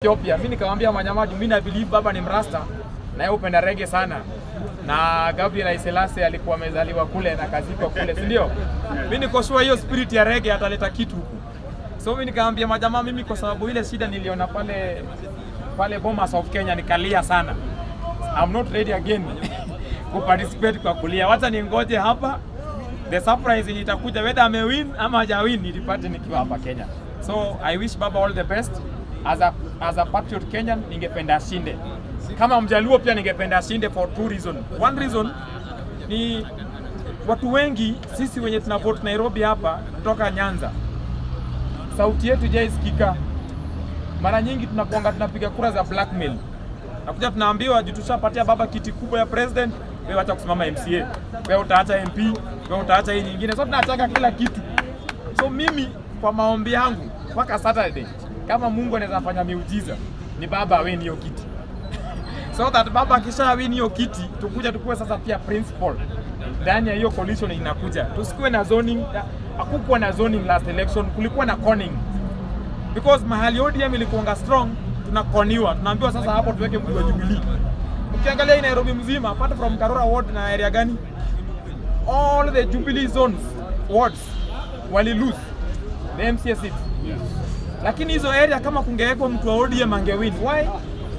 Ethiopia. Mimi nikamwambia Manyamaju, mimi na believe baba ni mrasta na yeye upenda reggae sana. Na Gabriel Iselase alikuwa amezaliwa kule na kazikwa kule, si ndio? Mimi niko sure hiyo spirit ya reggae ataleta kitu huku. So mimi nikamwambia majamaa, mimi kwa sababu ile shida niliona pale Bomas of Kenya nikalia sana. I'm not ready again ku participate kwa kulia. Wacha ningoje hapa. The surprise itakuja whether amewin ama hajawin nilipate nikiwa hapa Kenya. So I wish baba all the best. As a patriot Kenyan ningependa ashinde. Kama Mjaluo pia ningependa ashinde for two reasons. One reason ni watu wengi sisi wenye tuna vote Nairobi hapa kutoka Nyanza, sauti yetu haisikika. Mara nyingi tunapiga kura za blackmail. Nakuja tunaambiwa tutushapatia baba kiti kubwa ya president, wewe acha kusimama MCA, wewe utaacha MP, wewe utaacha hii nyingine. So tunataka kila kitu. So mimi kwa maombi yangu mpaka Saturday, kama Mungu anaweza fanya miujiza, ni baba awini hiyo kiti. So that baba akisha win hiyo kiti, tukue sasa pia principal ndani ya hiyo coalition inakuja. Tusikuwe na zoning, hakukuwa na zoning last election, kulikuwa na conning. Because mahali ODM ilikuwa strong, tunakoniwa. Tunaambiwa sasa hapo tuweke mtu wa Jubilee. Ukiangalia hii Nairobi mzima, apart from Karura ward na area gani, all the Jubilee zones wards wali lose the MCA seat. Yes. Lakini hizo area kama kungewekwa mtu wa ODM angewin. Why?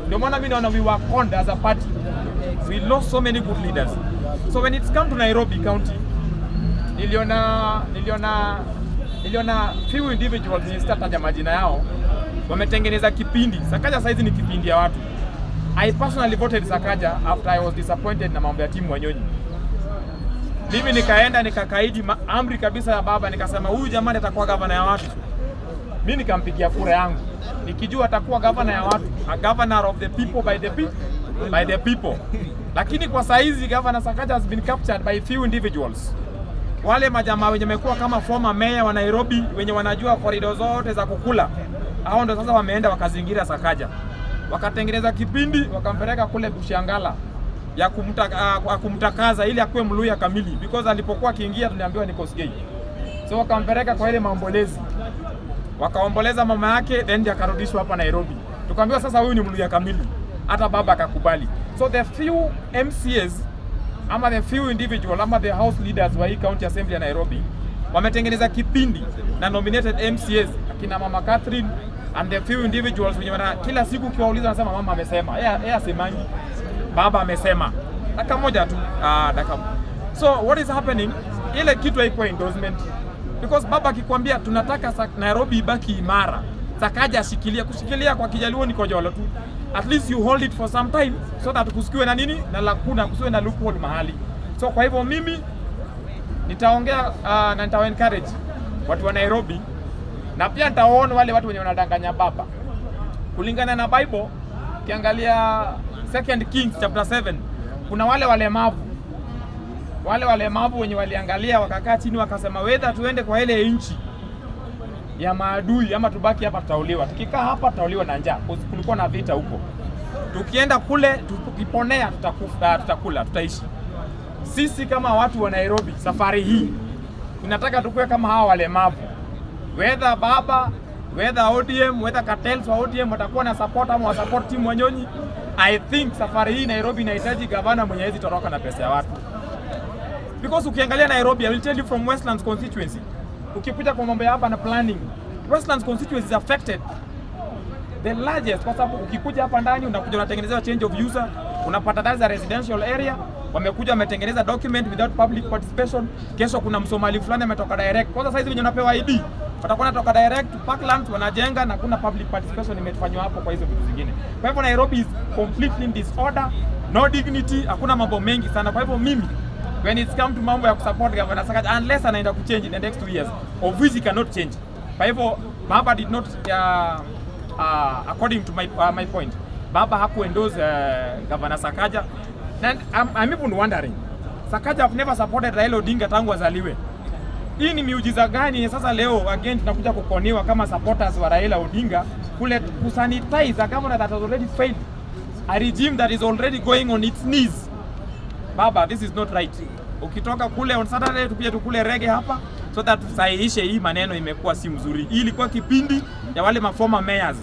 Ndio maana mimi naona we were conned as a party. We lost so many good leaders. So when it's come to Nairobi County, niliona few individuals nilistataja majina yao wametengeneza kipindi. Sakaja saizi ni kipindi ya watu. I personally voted Sakaja after I was disappointed na mambo ya timu Wanyonyi. Mimi nikaenda nikakaidi amri kabisa ya baba, nikasema huyu jamani atakuwa gavana ya watu. Mimi nikampigia kura yangu nikijua atakuwa gavana ya watu, a governor of the people by the people. Lakini kwa saizi governor Sakaja has been captured by few individuals. Wale majamaa wenye wamekuwa kama former mayor wa Nairobi, wenye wanajua corridor zote za kukula, hao ndio sasa wameenda wakazingira Sakaja, wakatengeneza kipindi wakampeleka kule Bushangala ya kumtakaza ili akuwe Mluya kamili, because alipokuwa akiingia tuliambiwa ni Kosgei. So wakampeleka kwa ile maombolezi, wakaomboleza mama yake, then akarudishwa hapa Nairobi. Tukaambiwa sasa huyu ni Mluya kamili, hata baba akakubali. So the few MCAs ama the few individual ama the house leaders wa hii county assembly ya Nairobi wametengeneza kipindi na nominated MCAs akina mama Catherine and the few individuals wenye kila siku ukiwauliza wanasema mama amesema, yeye asemangi, baba amesema. Dakika moja tu, dakika. So what is happening? Ile kitu haikuwa endorsement. Because baba akikwambia tunataka Nairobi ibaki imara, Sakaja ashikilia, kushikilia kwa Kijaluo ni kojolo tu. At least you hold it for some time so that kusikiwe na nini na lakuna, kusiwe na loophole mahali. So kwa hivyo mimi nitaongea na nitawa encourage watu wa Nairobi, na pia nitawaona wale watu wenye wanadanganya baba. Kulingana na Bible, kiangalia 2 Kings chapter 7, kuna wale walemavu wenye waliangalia wakakaa chini wakasema whether tuende kwa ile nchi ya maadui ama tubaki hapa tutauliwa. Tukikaa hapa tutauliwa na njaa. Kulikuwa na vita huko. Tukienda kule tukiponea tutakula, tutaishi. Sisi kama watu wa Nairobi safari hii tunataka tukue kama hawa walemavu. Whether baba, whether ODM, whether cartels wa ODM watakuwa na support ama wa support team Wanyonyi, I think safari hii Nairobi inahitaji gavana mwenye hizi toroka na pesa ya watu. Because ukiangalia Nairobi, I will tell you from Westlands constituency, ukikuja kwa mambo ya hapa na planning, Westlands constituency is affected the largest, kwa sababu ukikuja hapa ndani unakuja unatengeneza change of user, unapata that's a residential area, wamekuja wametengeneza document without public participation. Kesho kuna Msomali fulani ametoka direct. Kwanza saizi wenye unapewa ID watakuwa natoka direct to Parklands wanajenga na kuna public participation imefanywa hapo kwa hizo vitu zingine. Kwa hivyo Nairobi is completely in disorder, no dignity, hakuna mambo mengi sana. Kwa hivyo mimi when it's come to mambo ya kusupport Governor Sakaja, unless anaenda kuchange in the next 2 years, of which he cannot change. Kwa hivyo baba did not according to my point, baba hakuendorse Governor Sakaja. And I'm even wondering, Sakaja have never supported Raila Odinga tangu azaliwe. Hii ni miujiza gani sasa leo again tunakuja kukoniwa kama supporters wa Raila Odinga kule kusanitize a governor that has already failed, a regime that is already going on its knees. Baba, this is not right. Ukitoka kule on Saturday tupia tukule reggae hapa so that tusahihishe hii maneno imekuwa si mzuri. Hii ilikuwa kipindi ya wale former mayors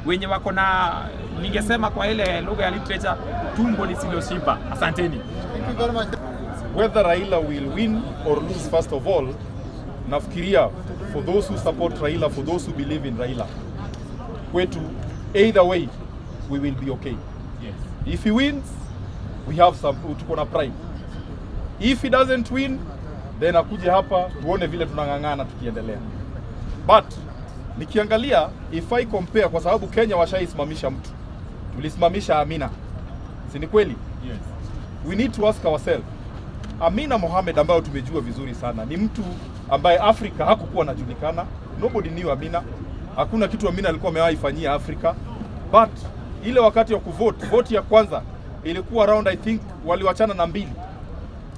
wenye wako na, ningesema kwa ile lugha ya literature, tumbo lisiloshiba. Asanteni. Thank you very much. Whether Raila will win or lose, first of all, nafikiria for those who support Raila, for those who believe in Raila, kwetu, either way, we will be okay. Yes. If he wins, we have some, tuko na pride. If he doesn't win, then akuje hapa tuone vile tunang'ang'ana tukiendelea. But nikiangalia, if I compare, kwa sababu Kenya washaisimamisha mtu, tulisimamisha Amina, si ni kweli? Yes. We need to ask ourselves, Amina Mohamed ambayo tumejua vizuri sana ni mtu ambaye Afrika hakukuwa anajulikana. Nobody knew Amina. Hakuna kitu Amina alikuwa amewahi fanyia Afrika. But ile wakati wa vote ya kwanza ilikuwa around, I think waliwachana na 2.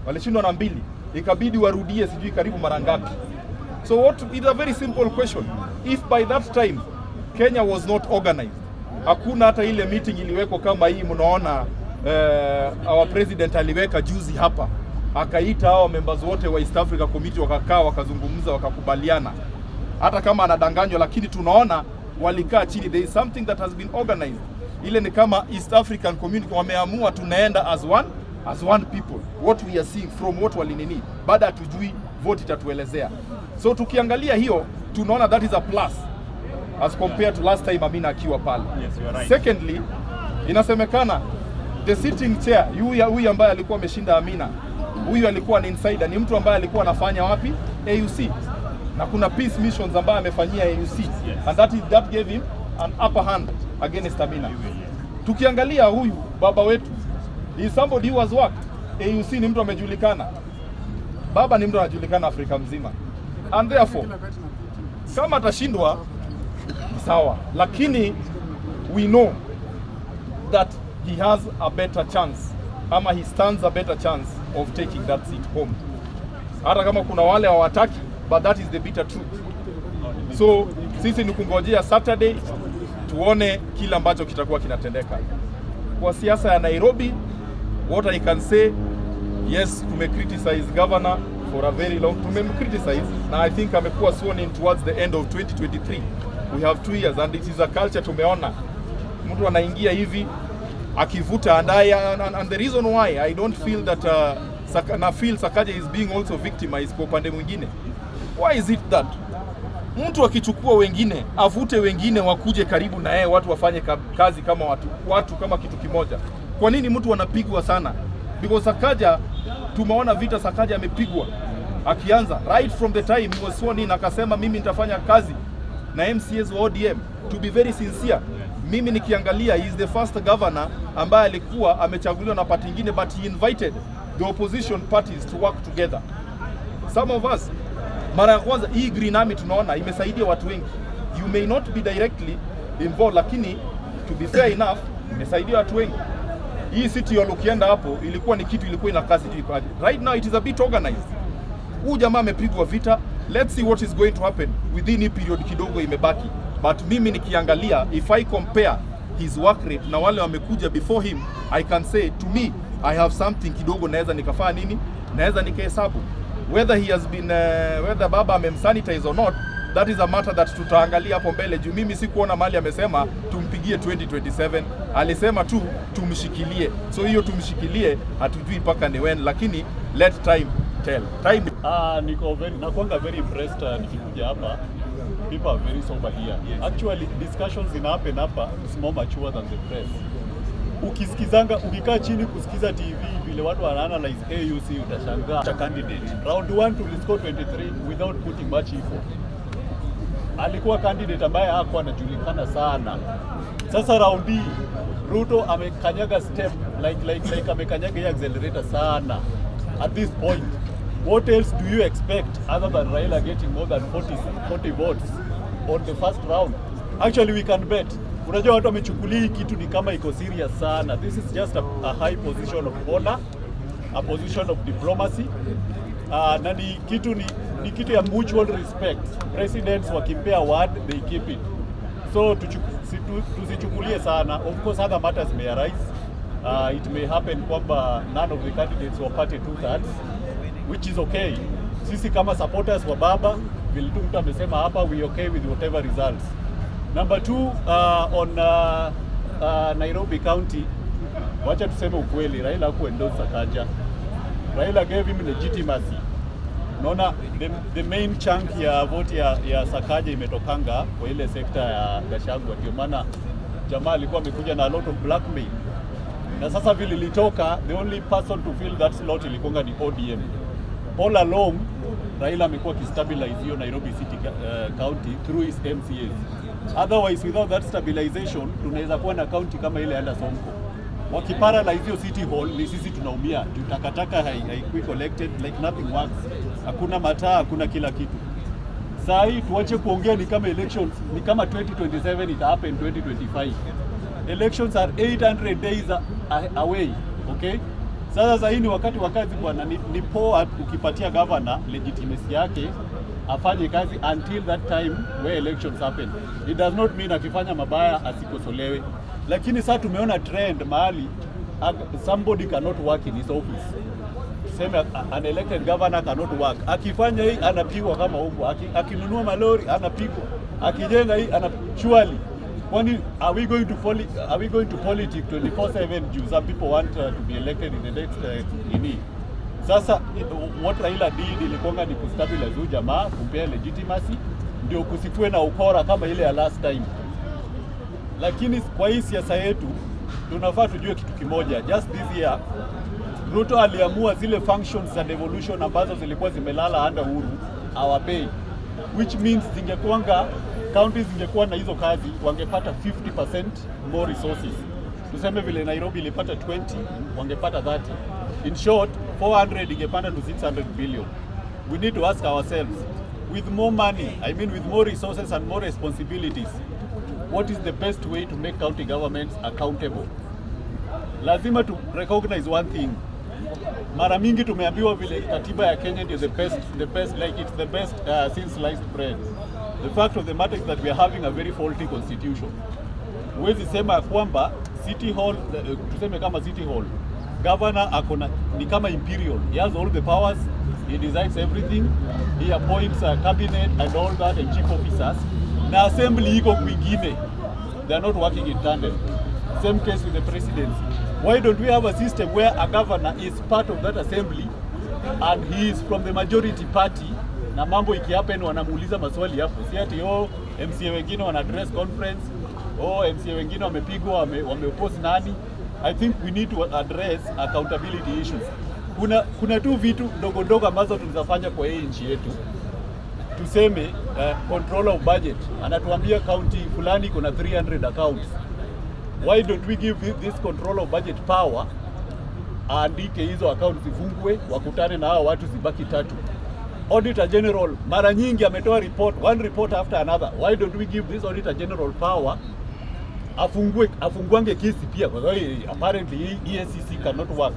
Walishindwa na 2. Ikabidi warudie sijui karibu mara ngapi. So it's a very simple question. If by that time Kenya was not organized, hakuna hata ile meeting iliwekwa kama hii mnaona our president aliweka juzi hapa, akaita hao members wote wa East Africa Committee, wakakaa wakazungumza wakakubaliana, hata kama anadanganywa, lakini tunaona walikaa chini. There is something that has been organized. Ile ni kama East African Community wameamua tunaenda as one people. What we are seeing from what walinini, baada hatujui vote itatuelezea. So tukiangalia hiyo tunaona that is a plus as compared to last time Amina akiwa pale. Yes, you are right. Secondly, inasemekana the sitting chair, huyu ambaye alikuwa ameshinda Amina, huyu alikuwa ni insider, ni mtu ambaye alikuwa anafanya wapi? AUC. Na kuna peace missions ambaye amefanyia AUC. Yes. And that gave him an upper hand against Amina. Tukiangalia huyu baba wetu, he is somebody who has worked. AUC ni mtu amejulikana. Baba ni mtu anajulikana Afrika mzima. And therefore, kama atashindwa sawa, lakini we know that he has a better chance, ama he stands a better chance of taking that seat home. Hata kama kuna wale hawataki, but that is the bitter truth. So sisi ni kungojea Saturday tuone kila ambacho kitakuwa kinatendeka. Kwa siasa ya Nairobi, what I can say, yes, criticize governor for a very long, criticize, na I think amekuwa sworn in towards the end of 2023. We have 2 years and it is a culture tumeona. Mtu anaingia hivi akivuta and the reason why I don't feel that Sakaja is being also victimized kwa upande mwingine. Why is it that mtu akichukua wengine avute wengine wakuje karibu na yeye, watu wafanye kazi kama watu kama kitu kimoja? Kwa nini mtu anapigwa sana? Because Sakaja, tumeona vita Sakaja amepigwa akianza right from the time he was sworn in, akasema mimi nitafanya kazi na MCAs wa ODM. To be very sincere, mimi nikiangalia, he is the first governor ambaye alikuwa amechaguliwa na party nyingine, but he invited the opposition parties to work together. Some of us, mara ya kwanza hii Green Army tunaona imesaidia watu wengi. You may not be directly involved, lakini to be fair enough imesaidia watu wengi. Hii city ya ukienda hapo ilikuwa ni kitu, ilikuwa ina kazi tu. Right now it is a bit organized. Huyu jamaa amepigwa vita. Let's see what is going to happen within hii period kidogo imebaki. But mimi nikiangalia, if I compare his work rate na wale wamekuja before him, I can say to me I have something kidogo naweza nikafanya nini, naweza nikahesabu. Whether he has been whether baba amemsanitize or not, that is a matter that tutaangalia hapo mbele. Juu mimi si kuona mali amesema tumpigie 2027, alisema tu tumshikilie. So hiyo tumshikilie hatujui paka ni when, lakini let time tell. Time. Nakuanga very impressed nikikuja hapa. People are very sober here. Yes. Actually, discussions in happen hapa is more mature than the press. Ukikaa chini kusikiza TV vile watu wanaanalyze AUC, utashangaa cha candidate. Round 1 to score 23 without putting much effort. Alikuwa candidate ambaye hakuwa anajulikana sana. Sasa round hii Ruto amekanyaga step like amekanyaga hii accelerator sana. At this point, what else do you expect other than Raila getting more than 40 votes on the first round? Actually, we can bet. Unajua watu wamechukulia kitu ni kama iko serious sana. This is just a high position of honor, a position of diplomacy. Na ni kitu ya mutual respect. Presidents wakimpea word, they keep it. So tusichukulie sana. Of course, other matters may arise. It may happen kwamba none of the candidates wapate 2/3, which is okay. Sisi kama supporters wa baba, vile tu mtu amesema hapa, we okay with whatever results. Number 2, on Nairobi County, wacha tuseme ukweli, Raila hakuendorse Sakaja. Raila gave him legitimacy. Naona the main chunk ya vote ya Sakaja imetokanga kwa ile sekta ya Gachagua, ndio maana jamaa alikuwa amekuja na a lot of blackmail. Na sasa vile ilitoka, the only person to fill that slot ilikuwa ni ODM. All along Raila amekuwa kistabilize hiyo Nairobi City County through his MCAs. Otherwise, without that stabilization, tunaweza kuwa na county kama ile ya Sonko. Wakiparalyze hiyo City Hall, ni sisi tunaumia. Takataka haikui collected, like nothing works. Hakuna mataa, hakuna kila kitu. Saa hii tuache kuongea ni kama elections, ni kama 2027 ita happen 2025. Elections are 800 days away, okay? Sasa hii ni wakati wa kazi bwana, ni poa ukipatia governor legitimacy yake afanye kazi until that time where elections happen. It does not mean akifanya mabaya asikosolewe. Lakini sasa tumeona trend mahali somebody cannot work in his office. Tuseme an elected governor cannot work. Akifanya hii anapigwa kama huko. Akinunua malori anapigwa. Akijenga hii surely. Kwani are we going to politics 24/7 juu some people want to be elected in the next Sasa what Raila did ilikuwa ni kustabilize huyu jamaa, kumpea legitimacy, ndio kusikue na ukora kama ile ya last time. Lakini kwa hii siasa yetu tunafaa tujue kitu kimoja. Just this year Ruto aliamua zile functions za devolution ambazo zilikuwa zimelala under Uhuru awapei, which means zingekuanga counties zingekuwa na hizo kazi wangepata 50% more resources. Tuseme vile Nairobi ilipata 20, wangepata 30. In short, 400 ingepanda to 600 billion. We need to ask ourselves, with more money, I mean with more resources and more responsibilities, what is the best way to make county governments accountable? Lazima to recognize one thing. Mara mingi tumeambiwa vile katiba ya Kenya is the best, like it's the best since sliced bread. The fact of the matter is that we are having a very faulty constitution. Huwezi sema kwamba City Hall, tuseme kama City Hall, governor akona ni kama imperial. He has all the powers, he decides everything, he appoints a cabinet and all that and chief officers. Na assembly iko kwingine. They are not working in tandem. Same case with the presidency. Why don't we have a system where a governor is part of that assembly and he is from the majority party, na mambo ikihappen wanamuuliza maswali hapo. Si ati MCA wengine wana address conference, MCA wengine wamepigwa wameoppose nani. I think we need to address accountability issues. Kuna tu vitu ndogo ndogo ambazo tunazafanya kwa hii nchi yetu. Tuseme control of budget. Anatuambia county fulani kuna 300 accounts. Why don't we give this control of budget power, andike hizo accounts zifungwe, wakutane na hao watu zibaki 3. Auditor General mara nyingi ametoa report, one report after another. Why don't we give this Auditor General power, afunguange kesi pia, kwa sababu apparently EACC cannot work.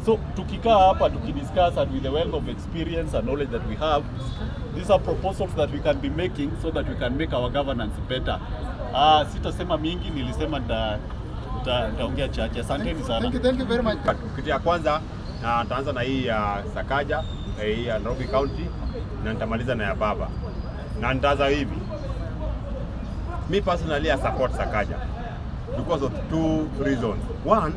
So tukikaa hapa tukidiscuss and with the wealth of experience and knowledge that we have, these are proposals that we can be making so that we can make our governance better. Sitasema mingi, nilisema nitaongea chache. Asanteni sana. Thank you very much. Kitu ya kwanza nitaanza na hii ya Sakaja, hii ya Nairobi County, na nitamaliza na ya baba. Na nitaanza hivi. Me personally I support Sakaja because of 2 reasons. One,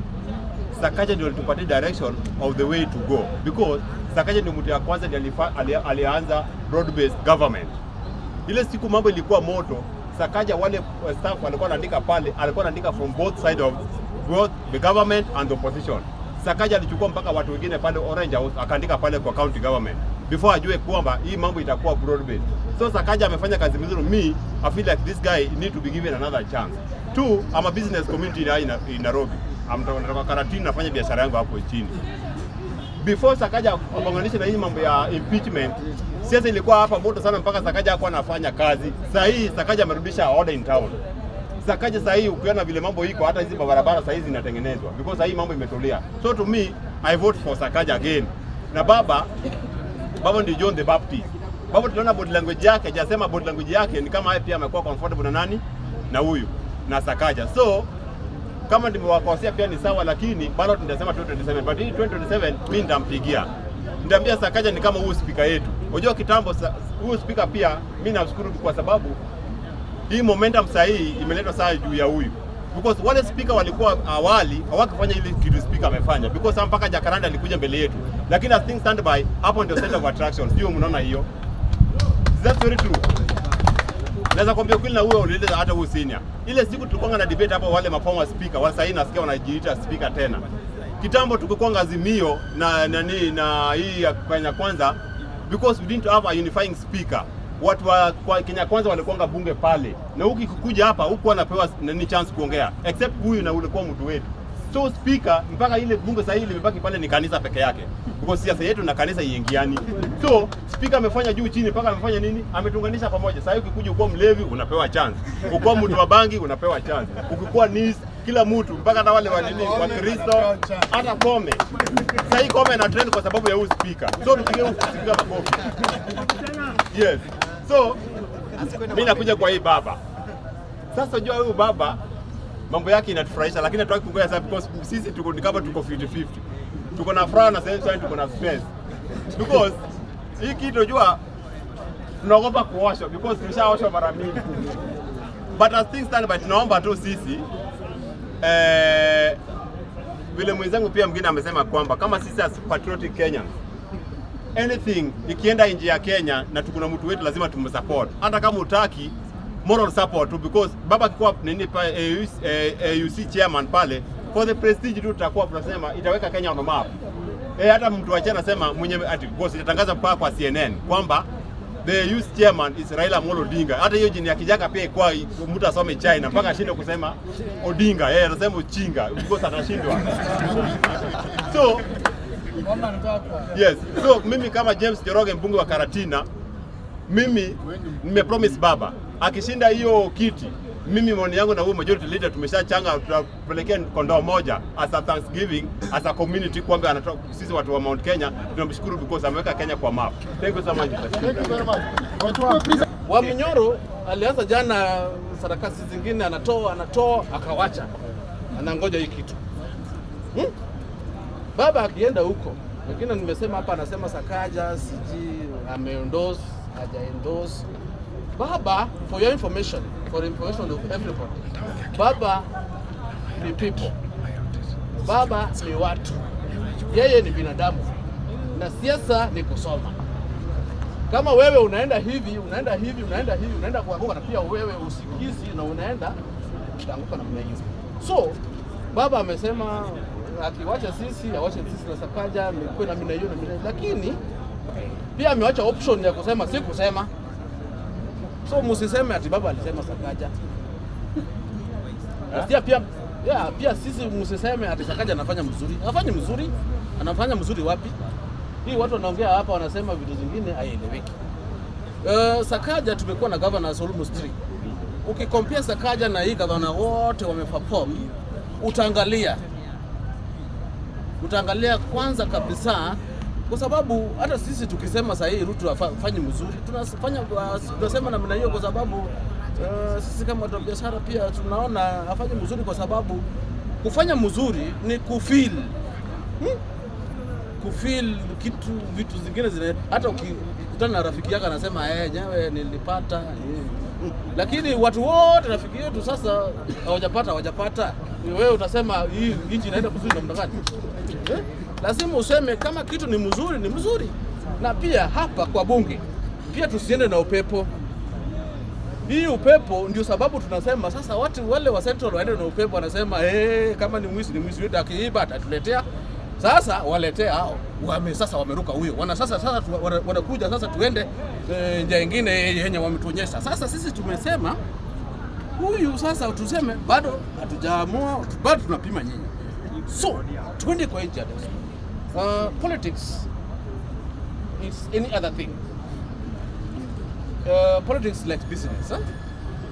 Sakaja ndio alitupatia direction of the way to go, because Sakaja ndio mtu ya kwanza alianza broad based government. Ile siku mambo ilikuwa moto, Sakaja wale staff walikuwa wanaandika pale, alikuwa anaandika from both side of both the government and the opposition. Sakaja alichukua mpaka watu wengine pale Orange House akaandika pale kwa county government before ajue kwamba hii mambo itakuwa broad based. So Sakaja amefanya kazi mzuri. Me, I feel like this guy need to be given another chance. 2, I'm a business community in Nairobi. Natoka Karatini, nafanya biashara yangu hapo chini. Before Sakaja kuunganisha na hii mambo ya impeachment, siasa ilikuwa hapa moto sana mpaka Sakaja hakuwa anafanya kazi. Sasa hii Sakaja amerudisha order in town. Sakaja sasa hii ukiona vile mambo iko, hata hizi barabara sasa hizi zinatengenezwa because sasa hii mambo imetolea. So to me, I vote for Sakaja again. Na baba ndio John the Baptist. Baba tunaona body language yake, hajasema body language yake ni kama yeye pia amekuwa comfortable na nani? Na huyu na Sakaja. So kama nimewakosea pia ni sawa, lakini bado tunasema 2027. But hii 2027 mimi nitampigia. Nitaambia Sakaja ni kama huyu speaker yetu. Unajua kitambo huyu speaker pia mimi namshukuru kwa sababu hii momentum sahihi imeletwa saa juu ya huyu, because wale speaker walikuwa awali hawakufanya ile kitu speaker amefanya, because mpaka Jacaranda alikuja mbele yetu, lakini as things stand by, hapo ndio center of attraction. Sio mnaona hiyo? That's very true. Naweza kuambia kweli na huyo ulieleza hata huyo senior. Ile siku tulikuwa na debate hapo, wale mapoma speaker wa sasa nasikia wanajiita speaker tena. Kitambo tulikuwa Azimio na hii ya Kenya Kwanza, because we didn't have a unifying speaker. Watu wa Kenya Kwanza walikuwa bunge pale, na ukikuja hapa huko anapewa chance kuongea, except huyu na ulikuwa mtu wetu. So speaker mpaka ile bunge sasa hili limebaki pale ni kanisa peke yake, because siasa yetu na kanisa iingiani. So speaker amefanya juu chini, mpaka amefanya nini? Ametunganisha pamoja. Sasa ukikuja uko mlevi unapewa chance, uko mtu wa bangi unapewa chance, ukikuwa nis kila mtu, mpaka na wale wa Kristo, hata Kome. Sasa hii Kome na trend kwa sababu ya huyu speaker. So tupige huyu speaker makofi. Yes. So mimi nakuja kwa hii baba. Sasa unajua huyu baba mambo yake inatufurahisha, lakini hatutaki kungoja sana, because sisi tuko kama tuko 50-50. Tuko na furaha na sasa tuko na stress. Because hii kitu unajua tunaogopa kuosha, because tulishaosha mara mingi. But as things stand by, tunaomba tu sisi vile mwenzangu pia mwingine amesema kwamba kama sisi as patriotic Kenyans, anything ikienda nje ya Kenya na tukuna mtu wetu lazima tumsupport, hata kama utaki moral support tu, because baba akikuwa nini pa AUC chairman pale, for the prestige tu tutakuwa tunasema itaweka Kenya on map. Hata mtu wa China anasema mwenyewe ati boss itatangaza mpaka kwa CNN kwamba the youth chairman is Raila Amolo Odinga. Hata hiyo jini ya kijaka pia kwa mtu asome China mpaka ashinde kusema Odinga, yeye anasema Uchinga because atashindwa. So yes, so mimi kama James Joroge mbunge wa Karatina, mimi nimepromise baba akishinda hiyo kiti, mimi maoni yangu na huyo majority leader tumeshachanga, tutapelekea kondoo moja as a Thanksgiving as a community, kwamba anatoa sisi watu wa Mount Kenya tunamshukuru because ameweka Kenya kwa map. Thank you so much. Thank you very much. Waminyoro alianza jana sarakasi zingine, anatoa akawacha, anangoja hii kitu baba akienda huko. Lakini nimesema hapa, anasema Sakaja siji ameendorse hajaendorse. Baba, for information of everybody, baba ni people, baba ni watu, yeye ni binadamu, na siasa ni kusoma. Kama wewe unaenda hivi unaenda kuanguka, na pia wewe usikizi na unaenda kuanguka na mwenyewe. So baba amesema akiwacha sisi awache sisi na Sakaja mko na mina hiyo na mina, lakini pia amewacha option ya kusema si kusema. So msiseme ati baba alisema Sakaja. Pia sisi msiseme ati Sakaja anafanya mzuri. Anafanya mzuri? Anafanya mzuri wapi? Hii watu wanaongea hapa wanasema vitu zingine haieleweki. Sakaja tumekuwa na governors almost 3. Ukicompare Sakaja na hii governor wote wameperform, utaangalia kwanza kabisa, kwa sababu hata sisi tukisema sasa hii Ruto afanye mzuri, tunasema namna hiyo kwa sababu sisi kama watu wa biashara pia tunaona afanye mzuri, kwa sababu kufanya mzuri ni kufeel kitu, vitu zingine zile. Hata ukikutana na rafiki yako anasema nyewe nilipata lakini watu wote rafiki yetu sasa hawajapata, wewe utasema hii nchi inaenda vizuri namna gani? Lazima useme kama kitu ni mzuri. Na pia hapa kwa bunge pia tusiende na upepo. Hii upepo ndio sababu tunasema sasa watu wale wa Central waende na upepo, wanasema kama ni mwizi wetu akiiba atatuletea. Sasa waletea hao sasa wameruka huyo. Sasa wanakuja sasa tuende njia nyingine yenye wametuonyesha. Sasa sisi tumesema huyu sasa tuseme bado hatujaamua, bado tunapima nyinyi. So tuende kwa nje. Politics is any other thing. Politics like business.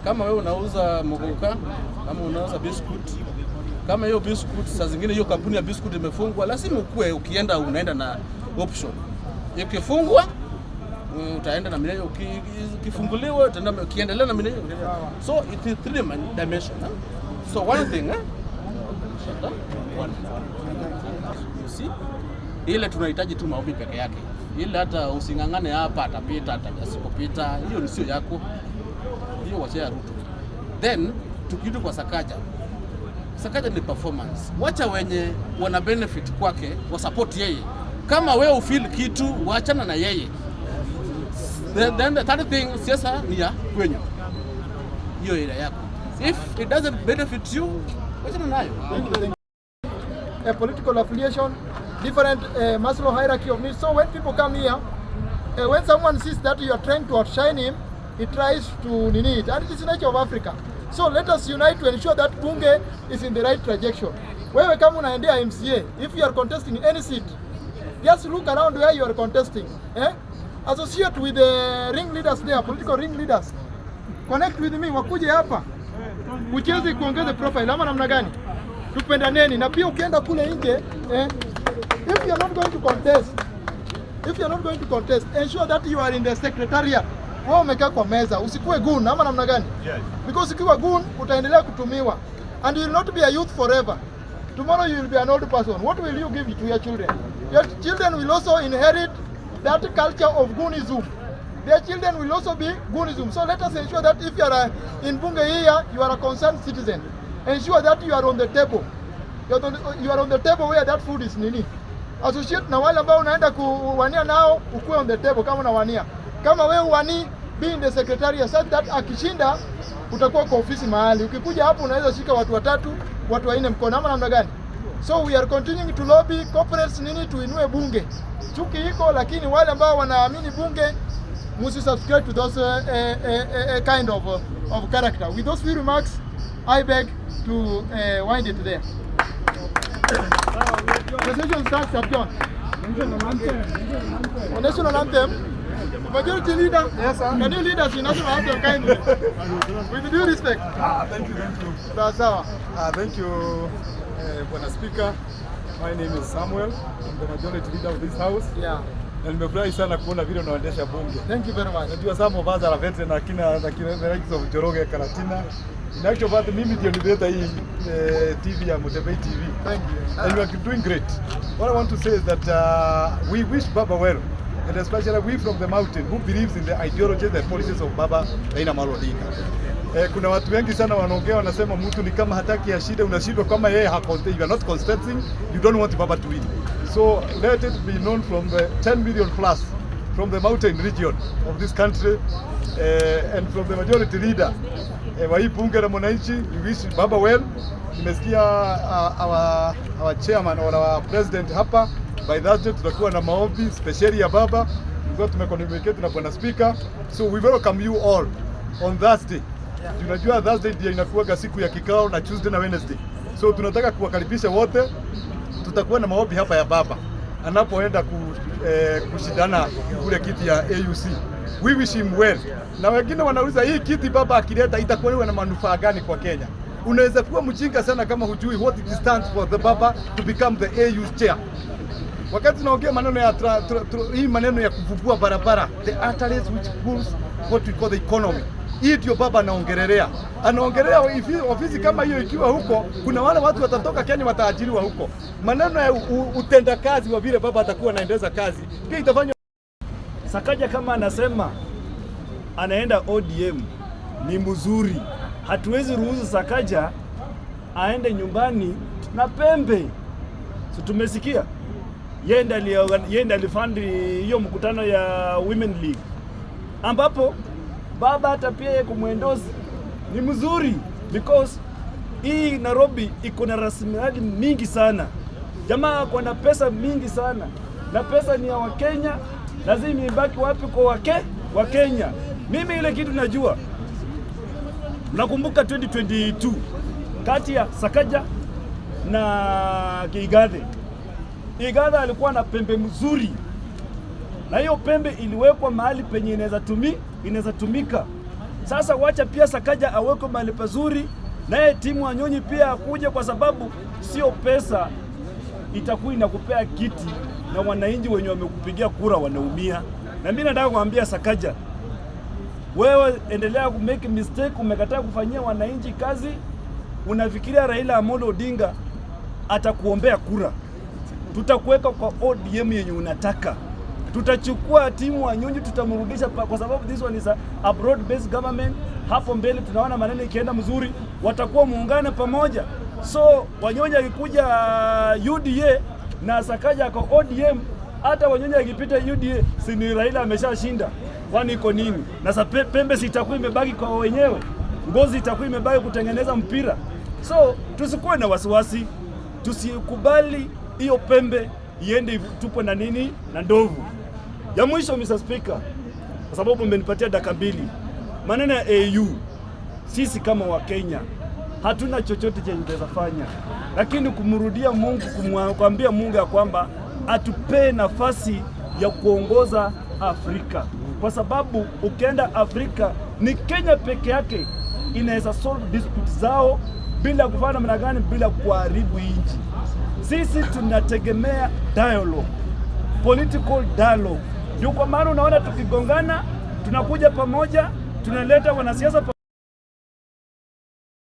Kama wewe unauza mogoka, kama unauza biscuit, kama hiyo biscuit saa zingine hiyo kampuni ya biscuit imefungwa, lazima ukue ukienda unaenda na option. Ikifungwa utaenda na mimi, ukifunguliwa utaenda ukiendelea na mimi. So it is 3 dimensional. So one thing you see, ile tunahitaji tu maombi peke yake. Ile hata usingangane hapa atapita atasipopita, hiyo ni sio yako. Hiyo wacha ya Ruto. Then tukirudi kwa Sakaja, Sakaja ni performance. Wacha wenye wana benefit kwake wa support yeye. Kama wewe ufeel kitu, waachana na yeye. Then the third thing, siasa ni ya kwenyu. Hiyo ile yako. If it doesn't benefit you, wachana nayo. A political affiliation, different Maslow hierarchy of needs. So when people come here, when someone sees that you are trying to outshine him, he tries to nini it. And it is the nature of Africa. So let us unite to ensure that Bunge is in the right trajectory. Wewe kama unaendea MCA, if you are contesting any seat, just look around where you are contesting. Associate with the ring leaders there, political ring leaders. Connect with me, wakuje hapa. Ucheze kuongeza profile ama namna gani? Tupendaneni na pia ukienda kule nje, if you are not going to contest, ensure that you are in the secretariat. Wewe umekaa kwa meza, usikue goon ama namna gani? Yes. Because ukiwa goon utaendelea kutumiwa and you will not be a youth forever. Tomorrow you will be an old person. What will you give to your children? Your children will also inherit that culture of goonism. Their children will also be goonism. So let us ensure that if you are in Bunge here, you are a concerned citizen. Ensure that you are on the table. You are on the table where that food is nini. Associate na wale ambao unaenda kuwania nao, ukue on the table kama unawania. Kama wewe uwani, be in the secretariat such that akishinda utakuwa kwa ofisi mahali. Ukikuja hapo unaweza shika watu 3, watu 4 mkono ama namna gani? So we are continuing to lobby corporates nini tuinue Bunge. Chuki iko, lakini wale ambao wanaamini Bunge must subscribe to those kind of character. With those few remarks, I beg to wind it there. The session starts at John. National anthem. Majority leader, yes, sir. Can you lead us in national anthem kindly? With due respect. Thank you. Sawa. Thank you, Bwana Speaker. My name is Samuel. I'm the majority leader of this house. Yeah. Na nimefurahi sana kuona vile unaendesha bunge. Thank you very much. Najua some of us are veteran na kina the likes of Joroge Karatina. In actual fact, mimi ndio nileta hii TV ya Mutebei TV. Thank you. And you are doing great. What I want to say is that we wish Baba well. And especially we from the mountain who believes in the ideology and the policies of Baba Raila Amolo Odinga. Kuna watu wengi sana wanaongea wanasema mtu ni kama hataki ya shida, unashindwa kama yeye you are not contesting, you don't want Baba to win. So let it be known from the 10 million plus from the mountain region of this country and from the majority leader wa hii bunge la mwananchi, we wish Baba well. Nimesikia our chairman or our president hapa, by Thursday tutakuwa na maombi speciali ya Baba. Ndio tumecommunicate na Bwana Speaker. So we welcome you all on Thursday. Tunajua Thursday ndio inakuwa siku ya kikao na Tuesday na Wednesday. So tunataka kuwakaribisha wote. Tutakuwa na maombi hapa ya Baba anapoenda kushindana kule kiti ya AUC. We wish him well. Na wengine wanauliza hii kiti Baba akileta itakuwa na manufaa gani kwa Kenya? Unaweza kuwa mjinga sana kama hujui what it stands for the Baba to become the AU chair. Wakati tunaongea maneno ya hii maneno ya kuvugua barabara, the arteries which pulls what we call the economy. Hii ndio Baba anaongelelea. Anaongelea ofisi kama hiyo ikiwa huko, kuna wale watu watatoka Kenya wataajiriwa huko. Maneno ya utendakazi wa vile Baba atakuwa anaendeleza kazi, pia itafanya. Sakaja kama anasema anaenda ODM ni mzuri. Hatuwezi ruhusu Sakaja aende nyumbani na pembe. So tumesikia yeye alifund hiyo mkutano ya Women League ambapo Baba hata pia kumwendozi ni mzuri because hii Nairobi iko na rasilimali mingi sana. Jamaa kwa na pesa mingi sana. Na pesa ni ya Wakenya, lazima ibaki wapi kwa Wakenya. Mimi ile kitu najua. Nakumbuka 2022 kati ya Sakaja na Kiigathe. Kiigathe alikuwa na pembe mzuri. Na hiyo pembe iliwekwa mahali penye inaweza tumika. Sasa wacha pia Sakaja awekwe mahali pazuri, naye timu Wanyonyi pia akuje, kwa sababu sio pesa itakuwa inakupea kiti na wananchi wenye wamekupigia kura wanaumia. Na mimi nataka kuambia Sakaja, wewe endelea ku make mistake, umekataa kufanyia wananchi kazi. Unafikiria Raila Amolo Odinga atakuombea kura? Tutakuweka kwa ODM yenye unataka. tutachukua timu Wanyonyi tutamrudisha, kwa sababu this one is a broad based government. Hapo mbele tunaona maneno ikienda mzuri, watakuwa muungane pamoja. So Wanyonyi akikuja UDA na Sakaja kwa ODM, hata Wanyonyi akipita UDA, si ni Raila ameshashinda, kwani iko nini? Na sasa pembe sitakuwa imebaki kwa wenyewe, ngozi itakuwa imebaki kutengeneza mpira. So tusikuwe na wasiwasi, tusikubali hiyo pembe iende tupo na nini na ndovu. Ya mwisho Mr. Speaker, kwa sababu mmenipatia dakika 2. Maneno ya AU, sisi kama wa Kenya hatuna chochote chenye tunaweza fanya, lakini kumrudia Mungu, kumwambia Mungu ya kwamba atupee nafasi ya kuongoza Afrika, kwa sababu ukienda Afrika ni Kenya peke yake inaweza solve disputes zao bila kufanya namna gani, bila kuharibu nchi. Sisi tunategemea dialogue, political dialogue. Ndio kwa maana unaona tukigongana tunakuja pamoja, tunaleta wanasiasa